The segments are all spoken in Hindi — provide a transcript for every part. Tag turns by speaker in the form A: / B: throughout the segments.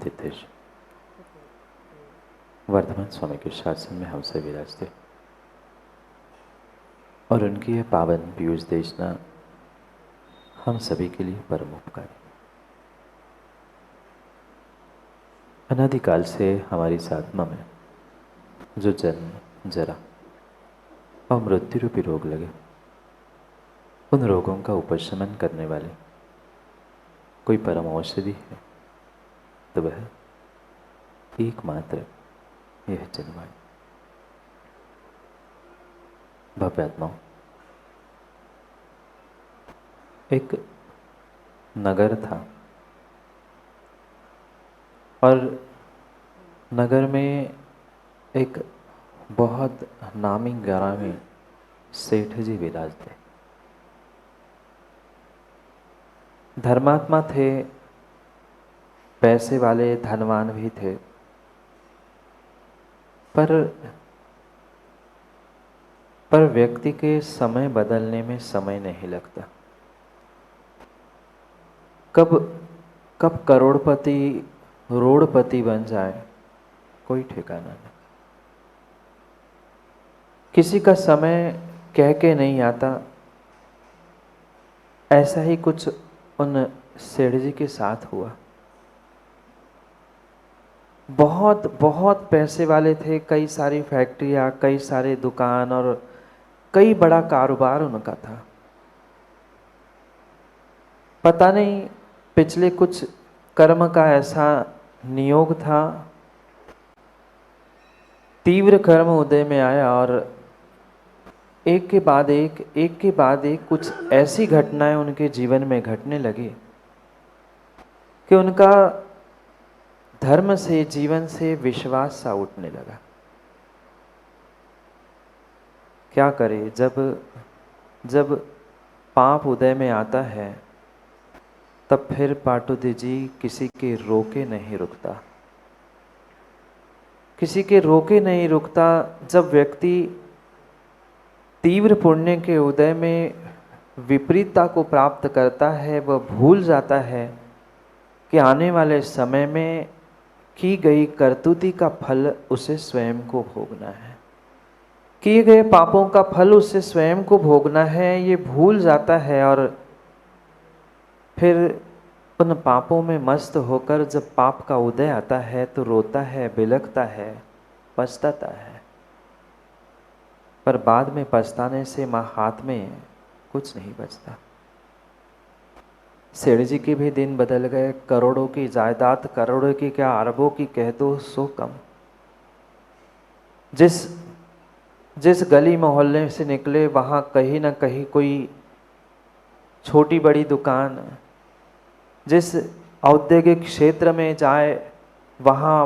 A: तीर्थेश वर्धमान स्वामी के शासन में हमसे विराजते और उनकी यह पावन पीयूष देशना हम सभी के लिए परम उपकारी। अनादिकाल से हमारी इस आत्मा में जो जन्म, जरा और मृत्यु रूपी रोग लगे, उन रोगों का उपशमन करने वाले कोई परम औषधि है तो वह एकमात्र यह जनवाणी। भव्य आत्माओं, एक नगर था और नगर में एक बहुत नामी ग्रामी सेठ जी विराजते। धर्मात्मा थे, पैसे वाले, धनवान भी थे, पर व्यक्ति के समय बदलने में समय नहीं लगता। कब करोड़पति रोड़पति बन जाए कोई ठिकाना नहीं। किसी का समय कह के नहीं आता। ऐसा ही कुछ उन सेठ जी के साथ हुआ। बहुत पैसे वाले थे, कई सारी फैक्ट्रियां, कई सारे दुकान और कई बड़ा कारोबार उनका था। पता नहीं पिछले कुछ कर्म का ऐसा नियोग था, तीव्र कर्म उदय में आया और एक के बाद एक कुछ ऐसी घटनाएं उनके जीवन में घटने लगी कि उनका धर्म से, जीवन से विश्वास सा उठने लगा। क्या करे, जब पाप उदय में आता है तब फिर पाटुदी जी किसी के रोके नहीं रुकता, किसी के रोके नहीं रुकता। जब व्यक्ति तीव्र पुण्य के उदय में विपरीतता को प्राप्त करता है, वह भूल जाता है कि आने वाले समय में की गई करतूती का फल उसे स्वयं को भोगना है, किए गए पापों का फल उसे स्वयं को भोगना है। ये भूल जाता है और फिर उन पापों में मस्त होकर जब पाप का उदय आता है तो रोता है, बिलखता है, पछताता है। पर बाद में पछताने से हाथ में कुछ नहीं बचता। सेठ जी के भी दिन बदल गए। करोड़ों की जायदाद, करोड़ों की क्या अरबों की कह दो सो कम। जिस गली मोहल्ले से निकले वहां कहीं ना कहीं कोई छोटी बड़ी दुकान, जिस औद्योगिक क्षेत्र में जाए वहाँ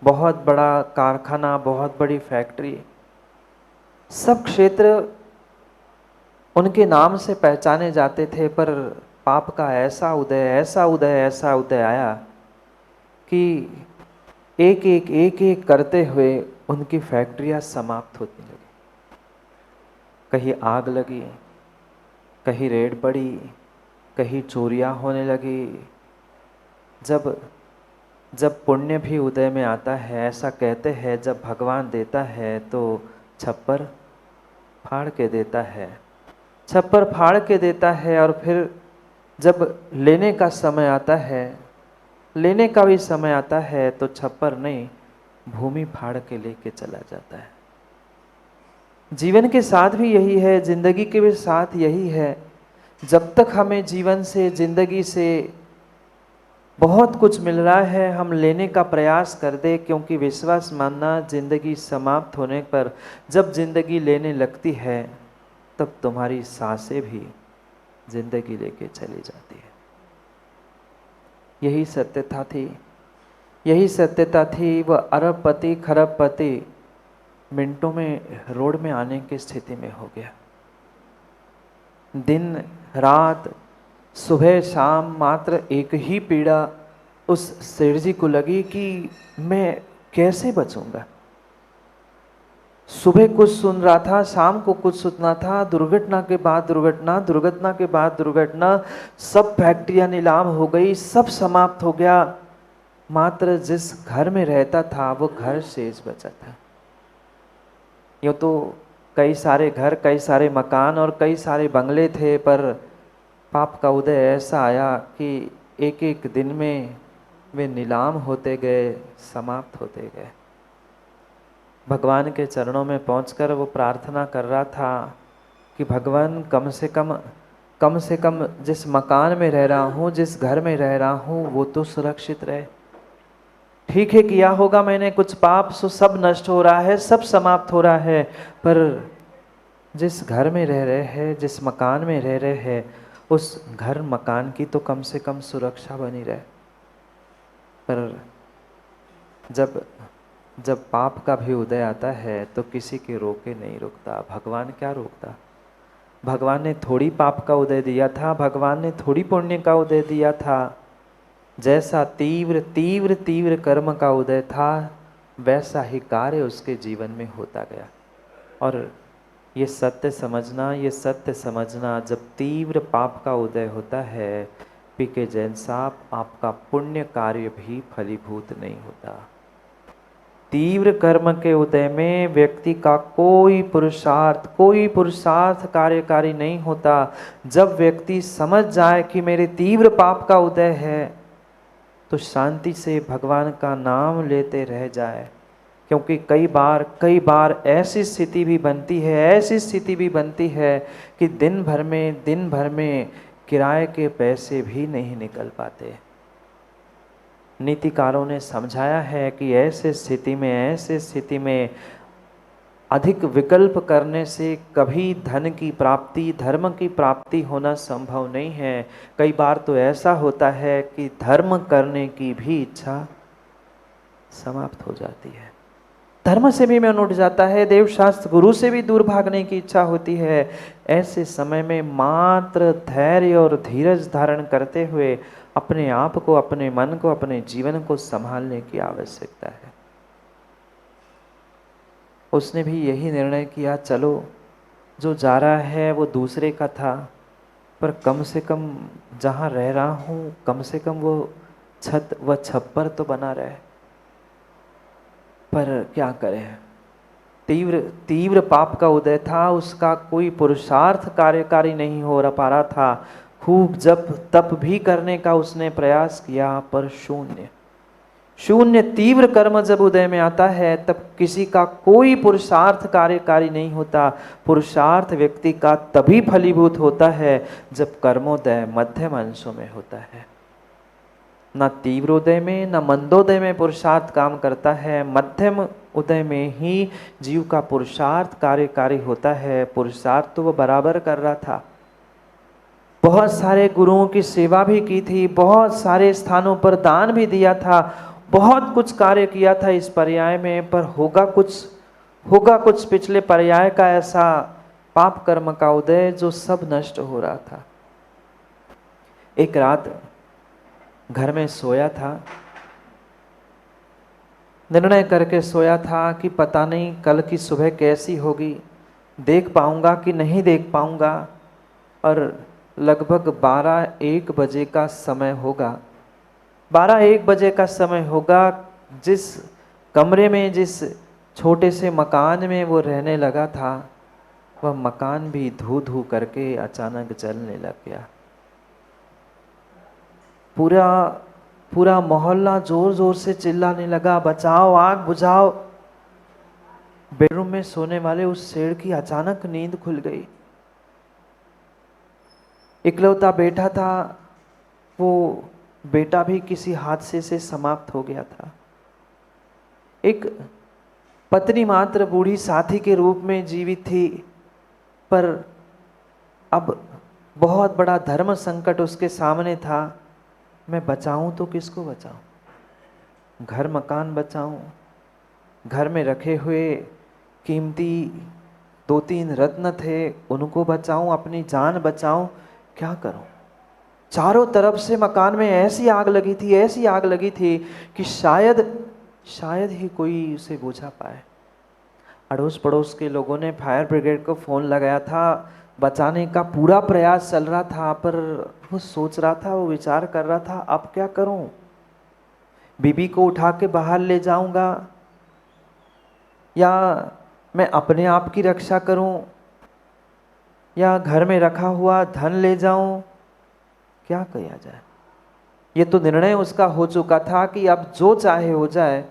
A: बहुत बड़ा कारखाना, बहुत बड़ी फैक्ट्री, सब क्षेत्र उनके नाम से पहचाने जाते थे। पर पाप का ऐसा उदय आया कि एक करते हुए उनकी फैक्ट्रियां समाप्त होती लगी। कहीं आग लगी, कहीं रेड पड़ी, कहीं चोरियां होने लगी। जब पुण्य भी उदय में आता है, ऐसा कहते हैं जब भगवान देता है तो छप्पर फाड़ के देता है, छप्पर फाड़ के देता है। और फिर जब लेने का समय आता है, लेने का भी समय आता है तो छप्पर नहीं, भूमि फाड़ के लेके चला जाता है। जीवन के साथ भी यही है, जिंदगी के भी साथ यही है। जब तक हमें जीवन से, जिंदगी से बहुत कुछ मिल रहा है, हम लेने का प्रयास कर दे, क्योंकि विश्वास मानना जिंदगी समाप्त होने पर जब जिंदगी लेने लगती है तब तुम्हारी सांसें भी जिंदगी लेके चली जाती है। यही सत्यता थी। वह अरबपति खरबपति मिनटों में रोड में आने की स्थिति में हो गया। दिन रात, सुबह शाम मात्र एक ही पीड़ा उस सेठ जी को लगी कि मैं कैसे बचूंगा। सुबह कुछ सुन रहा था, शाम को कुछ सुनना था, दुर्घटना के बाद दुर्घटना, दुर्घटना के बाद दुर्घटना, सब फैक्ट्रियां नीलाम हो गई, सब समाप्त हो गया। मात्र जिस घर में रहता था वो घर शेष बचा था। यूँ तो कई सारे घर, कई सारे मकान और कई सारे बंगले थे, पर पाप का उदय ऐसा आया कि एक एक दिन में वे नीलाम होते गए, समाप्त होते गए। भगवान के चरणों में पहुंचकर वो प्रार्थना कर रहा था कि भगवान कम से कम जिस मकान में रह रहा हूँ, जिस घर में रह रहा हूँ, वो तो सुरक्षित रहे। ठीक है, किया होगा मैंने कुछ पाप, सो सब नष्ट हो रहा है, सब समाप्त हो रहा है, पर जिस घर में रह रहे हैं, जिस मकान में रह रहे हैं, उस घर मकान की तो कम से कम सुरक्षा बनी रहे। पर जब पाप का भी उदय आता है तो किसी के रोके नहीं रुकता। भगवान क्या रोकता? भगवान ने थोड़ी पाप का उदय दिया था, भगवान ने थोड़ी पुण्य का उदय दिया था। जैसा तीव्र तीव्र तीव्र कर्म का उदय था, वैसा ही कार्य उसके जीवन में होता गया। और ये सत्य समझना, जब तीव्र पाप का उदय होता है, पीके जैन साहब, आपका पुण्य कार्य भी फलीभूत नहीं होता। तीव्र कर्म के उदय में व्यक्ति का कोई पुरुषार्थ कार्यकारी नहीं होता। जब व्यक्ति समझ जाए कि मेरे तीव्र पाप का उदय है, तो शांति से भगवान का नाम लेते रह जाए। क्योंकि कई बार ऐसी स्थिति भी बनती है कि दिन भर में किराए के पैसे भी नहीं निकल पाते। नीतिकारों ने समझाया है कि ऐसे स्थिति में अधिक विकल्प करने से कभी धन की प्राप्ति, धर्म की प्राप्ति होना संभव नहीं है। कई बार तो ऐसा होता है कि धर्म करने की भी इच्छा समाप्त हो जाती है, धर्म से भी मन उठ जाता है, देव शास्त्र गुरु से भी दूर भागने की इच्छा होती है। ऐसे समय में मात्र धैर्य और धीरज धारण करते हुए अपने आप को, अपने मन को, अपने जीवन को संभालने की आवश्यकता है। उसने भी यही निर्णय किया, चलो जो जा रहा है वो दूसरे का था, पर कम से कम जहाँ रह रहा हूँ, कम से कम वो छत व छप्पर तो बना रहे। पर क्या करें, तीव्र पाप का उदय था, उसका कोई पुरुषार्थ कार्यकारी नहीं हो पा रहा था। खूब जप तप भी करने का उसने प्रयास किया, पर शून्य। तीव्र कर्म जब उदय में आता है, तब किसी का कोई पुरुषार्थ कार्यकारी नहीं होता। पुरुषार्थ व्यक्ति का तभी फलीभूत होता है जब कर्मोदय मध्यम अंशों में होता है। न तीव्रोदय में न मंदोदय में पुरुषार्थ काम करता है, मध्यम उदय में ही जीव का पुरुषार्थ कार्यकारी होता है। पुरुषार्थ तो वो बराबर कर रहा था, बहुत सारे गुरुओं की सेवा भी की थी, बहुत सारे स्थानों पर दान भी दिया था, बहुत कुछ कार्य किया था इस पर्याय में, पर होगा कुछ पिछले पर्याय का ऐसा पाप कर्म का उदय जो सब नष्ट हो रहा था। एक रात घर में सोया था, निर्णय करके सोया था कि पता नहीं कल की सुबह कैसी होगी, देख पाऊंगा कि नहीं देख पाऊंगा। और लगभग 12-1 बजे का समय होगा, 12-1 बजे का समय होगा। जिस कमरे में, जिस छोटे से मकान में वो रहने लगा था, वह मकान भी धू धू करके अचानक जलने लग गया। पूरा मोहल्ला जोर जोर से चिल्लाने लगा, बचाओ, आग बुझाओ। बेडरूम में सोने वाले उस शेर की अचानक नींद खुल गई। इकलौता बेटा था, वो बेटा भी किसी हादसे से समाप्त हो गया था। एक पत्नी मात्र बूढ़ी साथी के रूप में जीवित थी, पर अब बहुत बड़ा धर्म संकट उसके सामने था। मैं बचाऊं तो किसको बचाऊं? घर मकान बचाऊं, घर में रखे हुए कीमती 2-3 रत्न थे उनको बचाऊं, अपनी जान बचाऊं, क्या करूं? चारों तरफ से मकान में ऐसी आग लगी थी कि शायद ही कोई उसे बुझा पाए। अड़ोस पड़ोस के लोगों ने फायर ब्रिगेड को फोन लगाया था, बचाने का पूरा प्रयास चल रहा था, पर वो सोच रहा था, वो विचार कर रहा था, अब क्या करूं? बीबी को उठा के बाहर ले जाऊंगा, या मैं अपने आप की रक्षा करूं, या घर में रखा हुआ धन ले जाऊं, क्या किया जाए? ये तो निर्णय उसका हो चुका था कि अब जो चाहे हो जाए,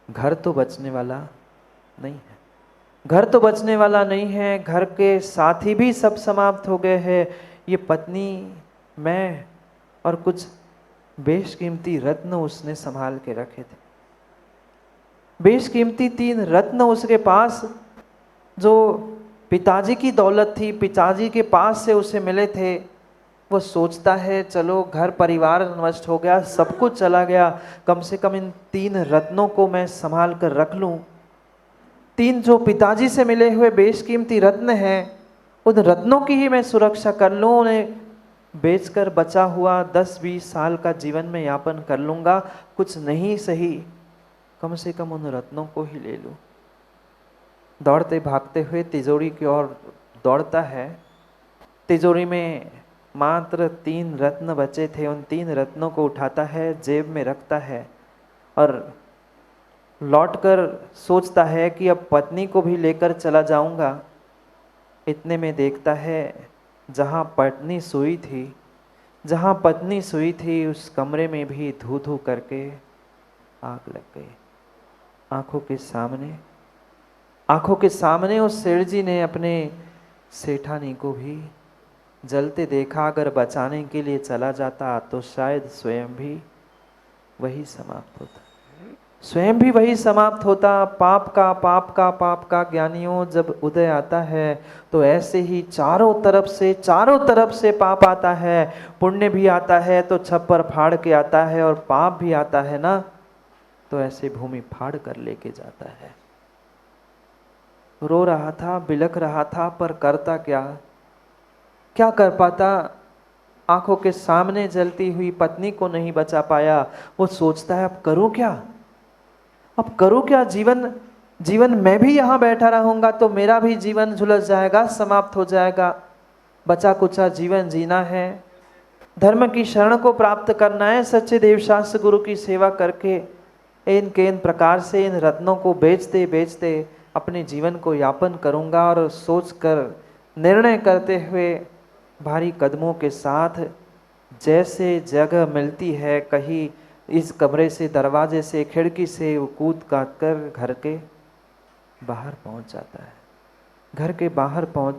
A: घर तो बचने वाला नहीं है। घर तो बचने वाला नहीं है, घर के साथी भी सब समाप्त हो गए हैं। ये पत्नी, मैं और कुछ बेशकीमती रत्न उसने संभाल के रखे थे। बेशकीमती 3 रत्न उसके पास, जो पिताजी की दौलत थी, पिताजी के पास से उसे मिले थे। वो सोचता है चलो घर परिवार नष्ट हो गया, सब कुछ चला गया, कम से कम इन 3 रत्नों को मैं संभाल कर रख लूं। 3 जो पिताजी से मिले हुए बेशकीमती रत्न हैं, उन रत्नों की ही मैं सुरक्षा कर लूं, उन्हें बेचकर बचा हुआ 10-20 साल का जीवन में यापन कर लूंगा। कुछ नहीं सही, कम से कम उन रत्नों को ही ले लूं। दौड़ते भागते हुए तिजोरी की ओर दौड़ता है। तिजोरी में मात्र 3 रत्न बचे थे। उन 3 रत्नों को उठाता है, जेब में रखता है और लौटकर सोचता है कि अब पत्नी को भी लेकर चला जाऊंगा। इतने में देखता है जहाँ पत्नी सोई थी उस कमरे में भी धू धू करके आग लग गई। आंखों के सामने उस सेठ जी ने अपने सेठानी को भी जलते देखा। अगर बचाने के लिए चला जाता तो शायद स्वयं भी वही समाप्त होता। पाप का ज्ञानियों जब उदय आता है तो ऐसे ही चारों तरफ से पाप आता है। पुण्य भी आता है तो छप्पर फाड़ के आता है, और पाप भी आता है ना, तो ऐसे भूमि फाड़ कर लेके जाता है। रो रहा था, बिलख रहा था, पर करता क्या कर पाता? आंखों के सामने जलती हुई पत्नी को नहीं बचा पाया। वो सोचता है अब करूं क्या? जीवन मैं भी यहाँ बैठा रहूंगा तो मेरा भी जीवन झुलस जाएगा, समाप्त हो जाएगा। बचा कुचा जीवन जीना है, धर्म की शरण को प्राप्त करना है, सच्चे देवशास्त्र गुरु की सेवा करके इन प्रकार से इन रत्नों को बेचते अपने जीवन को यापन करूंगा। और सोचकर निर्णय करते हुए भारी कदमों के साथ जैसे जगह मिलती है, कहीं इस कमरे से, दरवाजे से, खिड़की से, वो कूद काट कर घर के बाहर पहुंच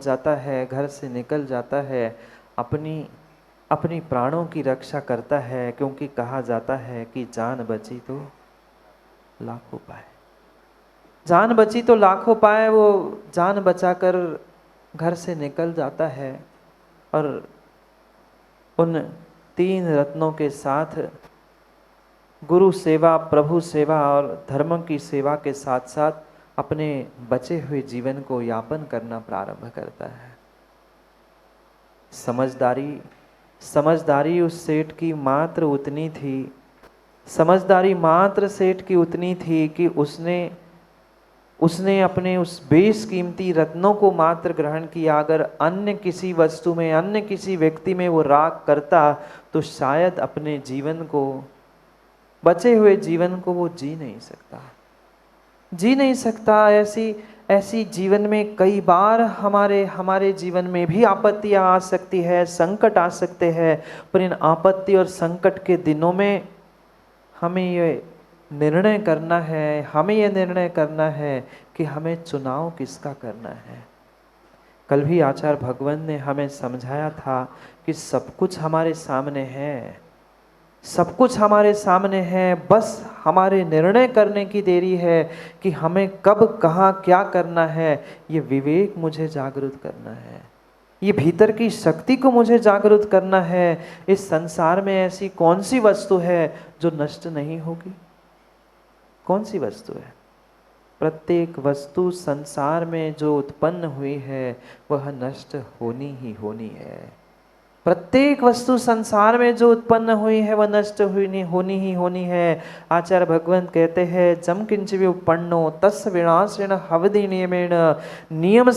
A: जाता है। घर से निकल जाता है, अपनी प्राणों की रक्षा करता है, क्योंकि कहा जाता है कि जान बची तो लाखों पाए। वो जान बचाकर घर से निकल जाता है और उन 3 रत्नों के साथ गुरु सेवा, प्रभु सेवा और धर्म की सेवा के साथ साथ अपने बचे हुए जीवन को यापन करना प्रारंभ करता है। समझदारी उस सेठ की मात्र उतनी थी कि उसने अपने उस बेशकीमती रत्नों को मात्र ग्रहण किया। अगर अन्य किसी वस्तु में, अन्य किसी व्यक्ति में वो राग करता तो शायद अपने जीवन को, बचे हुए जीवन को वो जी नहीं सकता। ऐसी जीवन में कई बार हमारे जीवन में भी आपत्तियां आ सकती है, संकट आ सकते हैं। पर इन आपत्ति और संकट के दिनों में हमें ये निर्णय करना है कि हमें चुनाव किसका करना है। कल भी आचार्य भगवान ने हमें समझाया था कि सब कुछ हमारे सामने है, बस हमारे निर्णय करने की देरी है कि हमें कब, कहाँ, क्या करना है। ये विवेक मुझे जागृत करना है, ये भीतर की शक्ति को मुझे जागृत करना है। इस संसार में ऐसी कौन सी वस्तु है जो नष्ट नहीं होगी? कौन सी वस्तु है? प्रत्येक वस्तु संसार में जो उत्पन्न हुई है वह नष्ट होनी है। प्रत्येक वस्तु संसार में जो उत्पन्न हुई है वह नष्ट होनी है। आचार्य भगवान कहते हैं, जम किंच विपन्नो तस्य विनाशेन हवदि नियमेन। नियम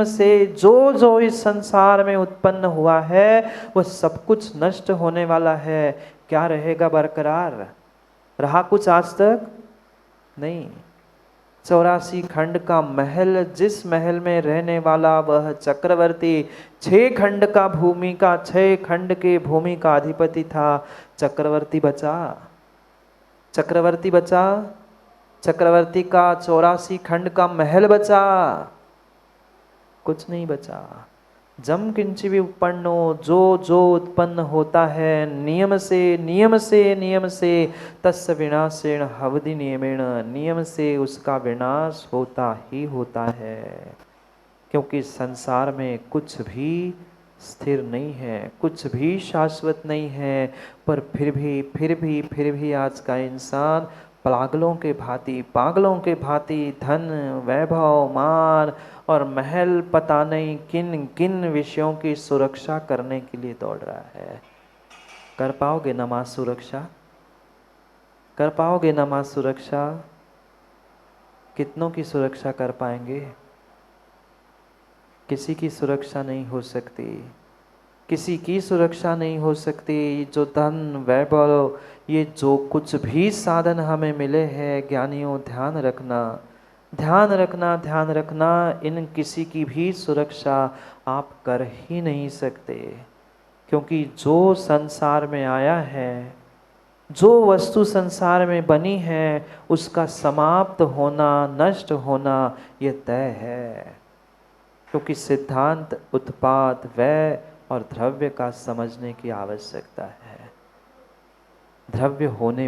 A: से जो इस संसार में उत्पन्न हुआ है वह सब कुछ नष्ट होने वाला है। क्या रहेगा बरकरार? रहा कुछ आज तक? नहीं। 84 खंड का महल, जिस महल में रहने वाला वह चक्रवर्ती 6 खंड का भूमि का 6 खंड के भूमि का अधिपति था, चक्रवर्ती बचा? चक्रवर्ती बचा? चक्रवर्ती का 84 खंड का महल बचा? कुछ नहीं बचा। जम किंच विपन्नो, जो जो उत्पन्न होता है नियम से नियम से नियम से, तस्य विनाशेण हवदि नियमेण, नियम से उसका विनाश होता ही होता है। क्योंकि संसार में कुछ भी स्थिर नहीं है, कुछ भी शाश्वत नहीं है। पर फिर भी आज का इंसान पागलों के भांति धन, वैभव, मान और महल, पता नहीं किन किन विषयों की सुरक्षा करने के लिए दौड़ रहा है। कर पाओगे ना मां सुरक्षा? कर पाओगे ना मां सुरक्षा? कितनों की सुरक्षा कर पाएंगे? किसी की सुरक्षा नहीं हो सकती, किसी की सुरक्षा नहीं हो सकती। जो धन, वैभव, ये जो कुछ भी साधन हमें मिले हैं, ज्ञानियों ध्यान रखना, ध्यान रखना, ध्यान रखना, इन किसी की भी सुरक्षा आप कर ही नहीं सकते। क्योंकि जो संसार में आया है, जो वस्तु संसार में बनी है, उसका समाप्त होना, नष्ट होना ये तय है। क्योंकि सिद्धांत, उत्पाद, व्यय और द्रव्य का समझने की आवश्यकता है। द्रव्य होने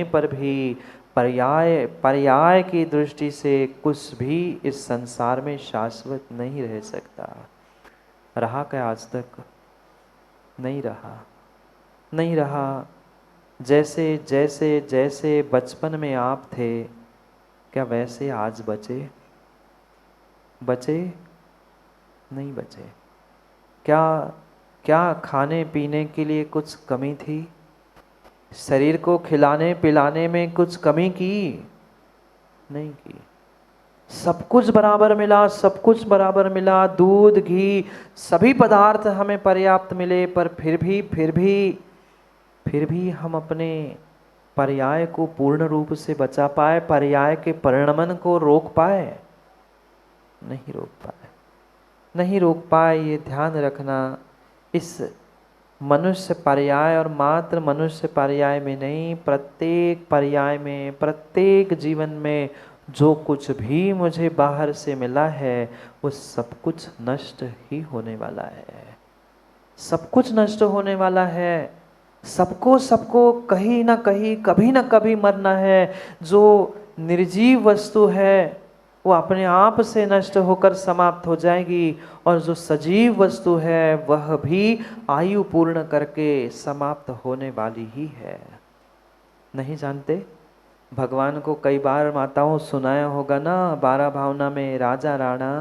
A: पर भी पर्याय की दृष्टि से कुछ भी इस संसार में शाश्वत नहीं रह सकता। रहा क्या आज तक? नहीं रहा, नहीं रहा। जैसे जैसे जैसे बचपन में आप थे, क्या वैसे आज बचे? बचे? नहीं बचे। क्या खाने पीने के लिए कुछ कमी थी? शरीर को खिलाने पिलाने में कुछ कमी की? नहीं की। सब कुछ बराबर मिला, सब कुछ बराबर मिला। दूध, घी, सभी पदार्थ हमें पर्याप्त मिले। पर फिर भी हम अपने पर्याय को पूर्ण रूप से बचा पाए? पर्याय के परिणमन को रोक पाए? नहीं रोक पाए, नहीं रोक पाए। ये ध्यान रखना। इस मनुष्य पर्याय और मात्र मनुष्य पर्याय में नहीं, प्रत्येक पर्याय में, प्रत्येक जीवन में जो कुछ भी मुझे बाहर से मिला है, वो सब कुछ नष्ट ही होने वाला है। सब कुछ नष्ट होने वाला है। सबको कहीं ना कहीं, कभी ना कभी मरना है। जो निर्जीव वस्तु है वो अपने आप से नष्ट होकर समाप्त हो जाएगी, और जो सजीव वस्तु है वह भी आयु पूर्ण करके समाप्त होने वाली ही है। नहीं जानते? भगवान को कई बार माताओं सुनाया होगा ना, 12 भावना में राजा राणा